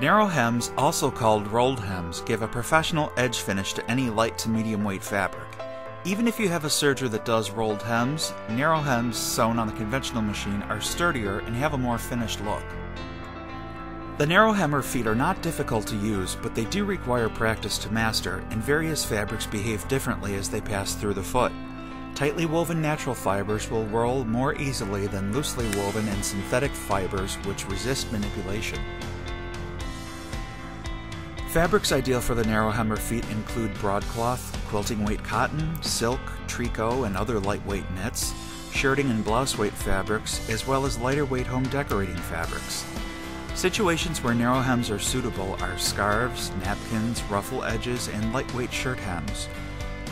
Narrow hems, also called rolled hems, give a professional edge finish to any light to medium weight fabric. Even if you have a serger that does rolled hems, narrow hems sewn on the conventional machine are sturdier and have a more finished look. The narrow hemmer feet are not difficult to use, but they do require practice to master, and various fabrics behave differently as they pass through the foot. Tightly woven natural fibers will roll more easily than loosely woven and synthetic fibers which resist manipulation. Fabrics ideal for the narrow hemmer feet include broadcloth, quilting weight cotton, silk, tricot, and other lightweight knits, shirting and blouse weight fabrics, as well as lighter weight home decorating fabrics. Situations where narrow hems are suitable are scarves, napkins, ruffle edges, and lightweight shirt hems.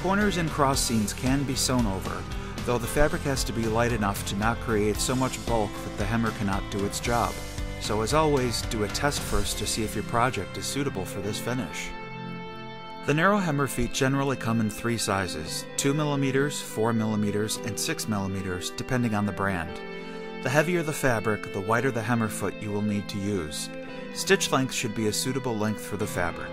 Corners and cross seams can be sewn over, though the fabric has to be light enough to not create so much bulk that the hemmer cannot do its job. So as always, do a test first to see if your project is suitable for this finish. The narrow hemmer feet generally come in 3 sizes, 2mm, 4mm, and 6mm, depending on the brand. The heavier the fabric, the wider the hemmer foot you will need to use. Stitch length should be a suitable length for the fabric.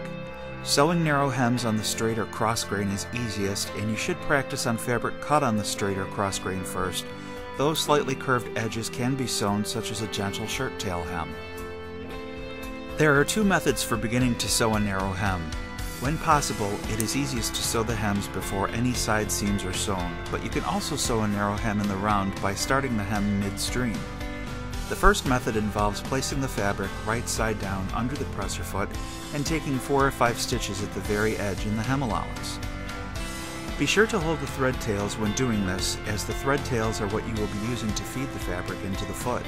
Sewing narrow hems on the straight or cross grain is easiest, and you should practice on fabric cut on the straight or cross grain first, though slightly curved edges can be sewn, such as a gentle shirt tail hem. There are 2 methods for beginning to sew a narrow hem. When possible, it is easiest to sew the hems before any side seams are sewn, but you can also sew a narrow hem in the round by starting the hem midstream. The first method involves placing the fabric right side down under the presser foot and taking 4 or 5 stitches at the very edge in the hem allowance. Be sure to hold the thread tails when doing this, as the thread tails are what you will be using to feed the fabric into the foot.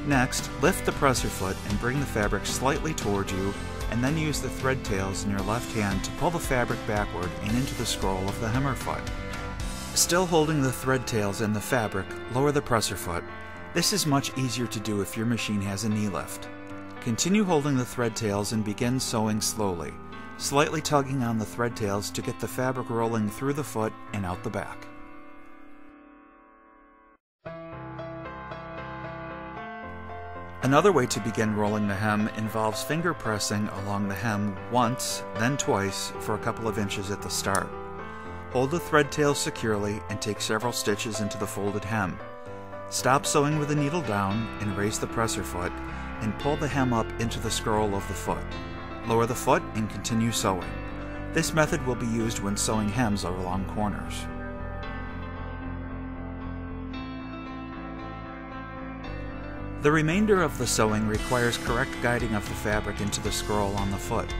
Next, lift the presser foot and bring the fabric slightly toward you, and then use the thread tails in your left hand to pull the fabric backward and into the scroll of the hemmer foot. Still holding the thread tails and the fabric, lower the presser foot. This is much easier to do if your machine has a knee lift. Continue holding the thread tails and begin sewing slowly, slightly tugging on the thread tails to get the fabric rolling through the foot and out the back. Another way to begin rolling the hem involves finger pressing along the hem once, then twice for a couple of inches at the start. Hold the thread tail securely and take several stitches into the folded hem. Stop sewing with the needle down and raise the presser foot, and pull the hem up into the scroll of the foot. Lower the foot and continue sewing. This method will be used when sewing hems along corners. The remainder of the sewing requires correct guiding of the fabric into the scroll on the foot.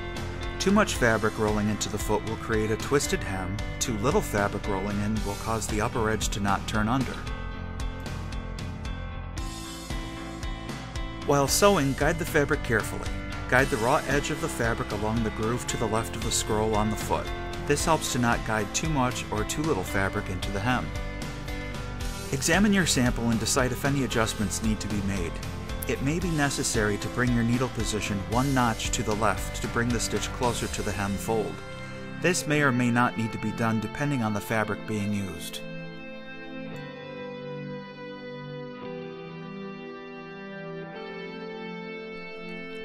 Too much fabric rolling into the foot will create a twisted hem. Too little fabric rolling in will cause the upper edge to not turn under. While sewing, guide the fabric carefully. Guide the raw edge of the fabric along the groove to the left of the scroll on the foot. This helps to not guide too much or too little fabric into the hem. Examine your sample and decide if any adjustments need to be made. It may be necessary to bring your needle position 1 notch to the left to bring the stitch closer to the hem fold. This may or may not need to be done depending on the fabric being used.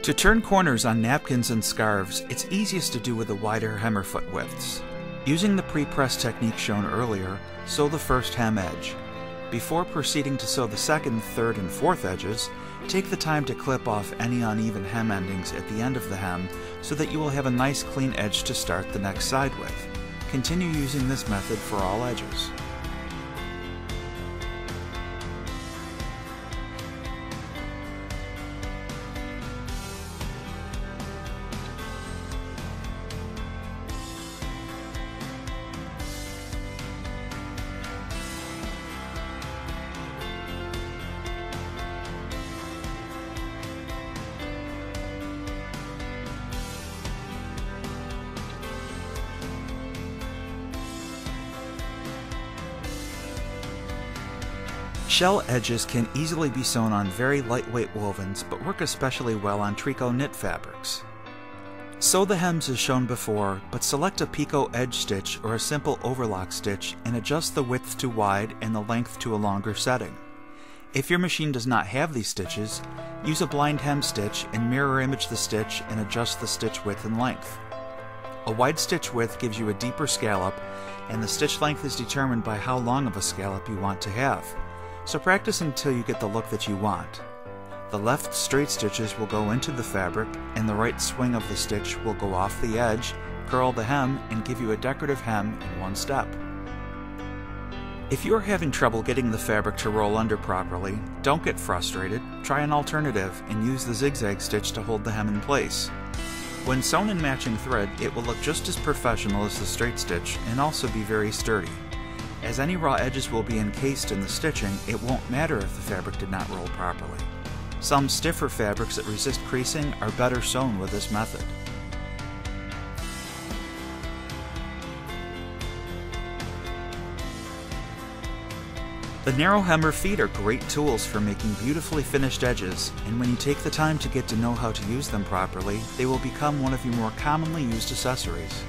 To turn corners on napkins and scarves, it's easiest to do with the wider hemmer foot widths. Using the pre-press technique shown earlier, sew the first hem edge. Before proceeding to sew the second, third, and fourth edges, take the time to clip off any uneven hem endings at the end of the hem so that you will have a nice clean edge to start the next side with. Continue using this method for all edges. Shell edges can easily be sewn on very lightweight wovens, but work especially well on tricot knit fabrics. Sew the hems as shown before, but select a picot edge stitch or a simple overlock stitch and adjust the width to wide and the length to a longer setting. If your machine does not have these stitches, use a blind hem stitch and mirror image the stitch and adjust the stitch width and length. A wide stitch width gives you a deeper scallop, and the stitch length is determined by how long of a scallop you want to have. So practice until you get the look that you want. The left straight stitches will go into the fabric, and the right swing of the stitch will go off the edge, curl the hem, and give you a decorative hem in one step. If you are having trouble getting the fabric to roll under properly, don't get frustrated. Try an alternative and use the zigzag stitch to hold the hem in place. When sewn in matching thread, it will look just as professional as the straight stitch and also be very sturdy. As any raw edges will be encased in the stitching, it won't matter if the fabric did not roll properly. Some stiffer fabrics that resist creasing are better sewn with this method. The narrow hemmer feet are great tools for making beautifully finished edges, and when you take the time to get to know how to use them properly, they will become one of your more commonly used accessories.